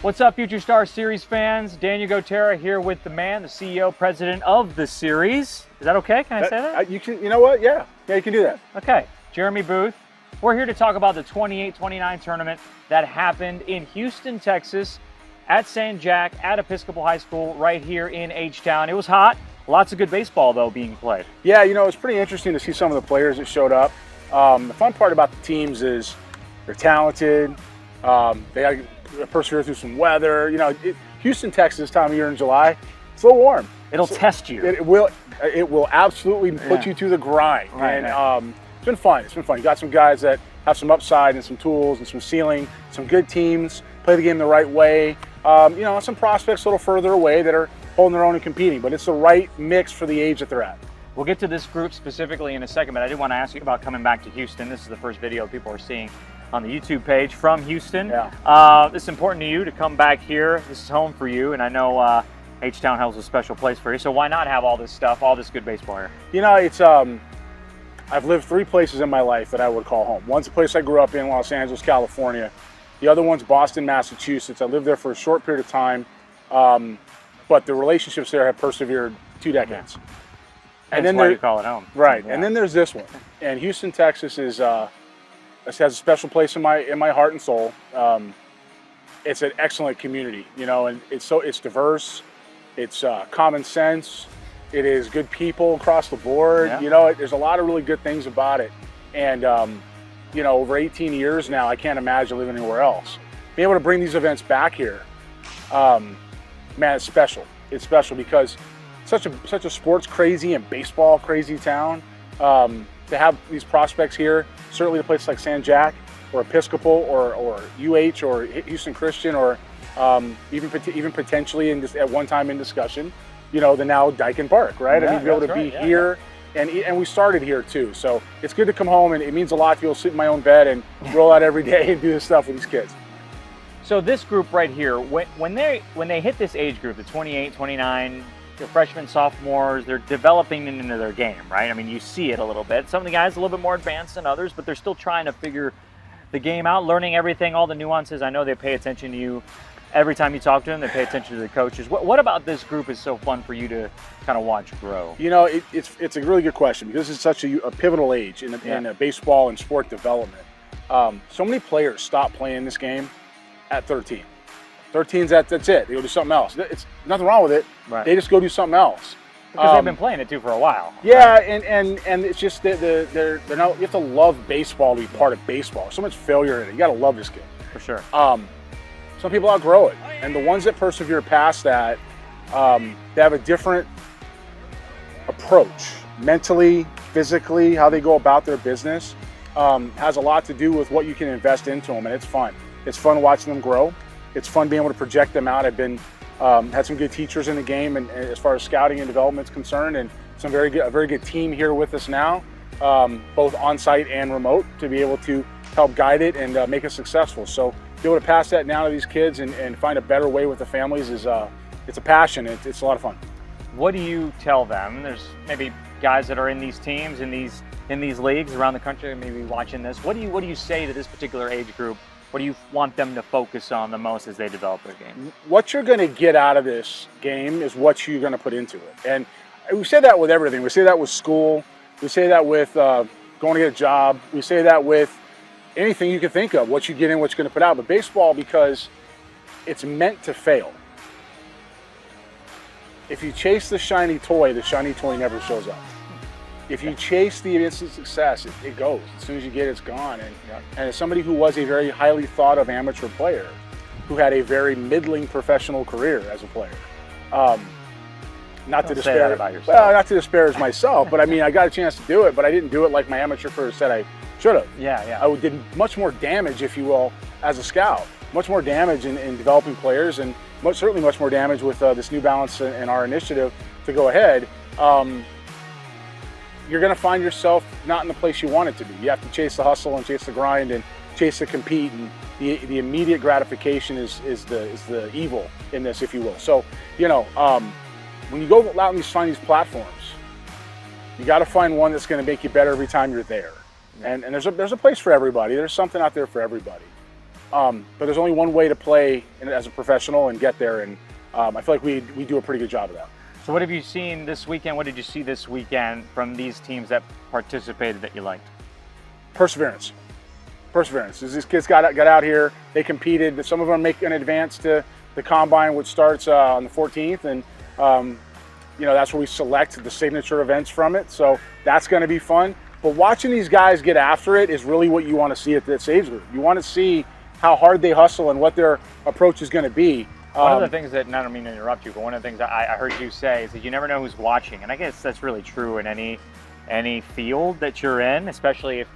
What's up, Future Star Series fans? Daniel Gotera here with the man, the CEO, president of the series. Is that okay? Can I say that? You know what? Yeah, you can do that. Okay. Jeremy Booth. We're here to talk about the 28-29 tournament that happened in Houston, Texas, at St. Jack, at Episcopal High School, right here in H-Town. It was hot. Lots of good baseball, though, being played. Yeah, you know, it's pretty interesting to see some of the players that showed up. The fun part about the teams is they're talented. They got to persevere through some weather. You know, Houston, Texas, this time of year in July, it's a little warm. It'll test you. It will absolutely put you to the grind. Right, and it's been fun. It's been fun. You got some guys that have some upside and some tools and some ceiling, some good teams, play the game the right way. You know, some prospects a little further away that are holding their own and competing, but it's the right mix for the age that they're at. We'll get to this group specifically in a second, but I did want to ask you about coming back to Houston. This is the first video people are seeing on the YouTube page from Houston. Yeah. It's important to you to come back here. This is home for you, and I know H-Town holds a special place for you, so why not have all this stuff, all this good baseball here? You know, it's I've lived three places in my life that I would call home. One's a place I grew up in, Los Angeles, California. The other one's Boston, Massachusetts. I lived there for a short period of time, but the relationships there have persevered 2 decades. And then you call it home. Right, Yeah. and then there's this one. And Houston, Texas is has a special place in my heart and soul. It's an excellent community, you know, and it's diverse, it's common sense, it is good people across the board. Yeah. You know, there's a lot of really good things about it. And you know, over 18 years now, I can't imagine living anywhere else. Being able to bring these events back here, man, it's special. It's special because such a sports crazy and baseball crazy town. To have these prospects here, certainly a place like San Jack or Episcopal or UH or Houston Christian or even potentially at one time in discussion, you know, the now Dyken Park, right? Yeah, I mean, to be able to be here. And we started here too, so it's good to come home, and it means a lot to be able to sit in my own bed and roll out every day and do this stuff with these kids. So this group right here, when they hit this age group, the 28, 29, the freshmen, sophomores, they're developing into their game, right? I mean, you see it a little bit. Some of the guys a little bit more advanced than others, but they're still trying to figure the game out, learning everything, all the nuances. I know they pay attention to you. Every time you talk to them, they pay attention to the coaches. What about this group is so fun for you to kind of watch grow? You know, it's a really good question because it's such a pivotal age in baseball and sport development. So many players stop playing this game at 13. 13's that's it. They go do something else. It's nothing wrong with it. Right. They just go do something else. Because they've been playing it too for a while. Yeah, right? and it's just they're not. You have to love baseball to be part of baseball. There's so much failure in it. You got to love this game. For sure. Some people outgrow it, and the ones that persevere past that, they have a different approach, mentally, physically, how they go about their business, has a lot to do with what you can invest into them, and it's fun. It's fun watching them grow. It's fun being able to project them out. I've been had some good teachers in the game, and as far as scouting and development is concerned, and a very good team here with us now, both on-site and remote, to be able to help guide it and make it successful. So be able to pass that now to these kids and find a better way with the families is it's a passion. It's a lot of fun. What do you tell them? There's maybe guys that are in these teams, in these leagues around the country, maybe watching this. What do you say to this particular age group? What do you want them to focus on the most as they develop their game? What you're going to get out of this game is what you're going to put into it. And we say that with everything. We say that with school. We say that with going to get a job. We say that with anything you can think of, what you get in, what you're going to put out. But baseball, because it's meant to fail. If you chase the shiny toy never shows up. If you chase the instant success, it goes. As soon as you get it, it's gone. And as somebody who was a very highly thought of amateur player, who had a very middling professional career as a player, not to disparage myself, but I mean, I got a chance to do it, but I didn't do it like my amateur career said I should have. Yeah. I did much more damage, if you will, as a scout. Much more damage in developing players, and certainly much more damage with this New Balance and our initiative to go ahead. You're going to find yourself not in the place you want it to be. You have to chase the hustle and chase the grind and chase the compete, and the immediate gratification is the evil in this, if you will. So, you know, when you go out and find these platforms, you got to find one that's going to make you better every time you're there. And there's a place for everybody. There's something out there for everybody. But there's only one way to play as a professional and get there, and I feel like we do a pretty good job of that. So what have you seen this weekend? What did you see this weekend from these teams that participated that you liked? Perseverance. These kids got out here, they competed. Some of them make an advance to the combine, which starts on the 14th, and that's where we select the signature events from it. So that's going to be fun. But watching these guys get after it is really what you want to see at this age group. You want to see how hard they hustle and what their approach is going to be. One of the things that, and I don't mean to interrupt you, but one of the things I heard you say is that you never know who's watching. And I guess that's really true in any field that you're in, especially if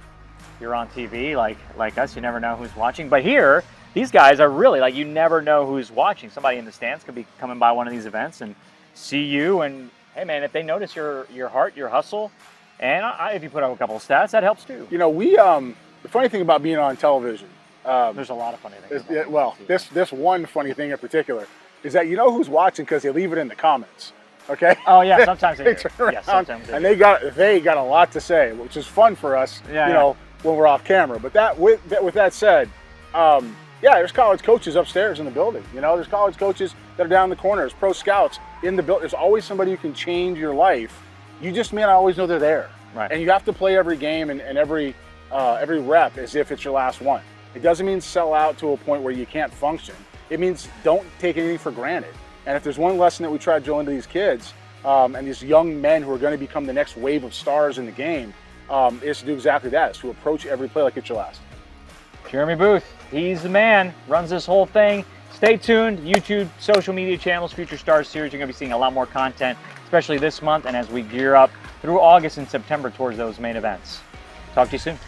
you're on TV like us, you never know who's watching. But here, these guys are really, like, you never know who's watching. Somebody in the stands could be coming by one of these events and see you, and hey man, if they notice your heart, your hustle, and if you put up a couple of stats, that helps too. The funny thing about being on television, there's a lot of funny things. This one funny thing in particular is that you know who's watching because they leave it in the comments. Okay. Oh yeah, sometimes they turn around, yeah, sometimes they and they got a lot to say, which is fun for us. When we're off camera. But with that said, there's college coaches upstairs in the building. There's college coaches that are down in the corners, pro scouts in the building. There's always somebody who can change your life. You just may not always know they're there. Right. And you have to play every game and every rep as if it's your last one. It doesn't mean sell out to a point where you can't function. It means don't take anything for granted. And if there's one lesson that we try to drill into these kids and these young men who are going to become the next wave of stars in the game, is to do exactly that, is to approach every play like it's your last. Jeremy Booth, he's the man, runs this whole thing. Stay tuned, YouTube, social media channels, Future Stars Series. You're going to be seeing a lot more content, especially this month and as we gear up through August and September towards those main events. Talk to you soon.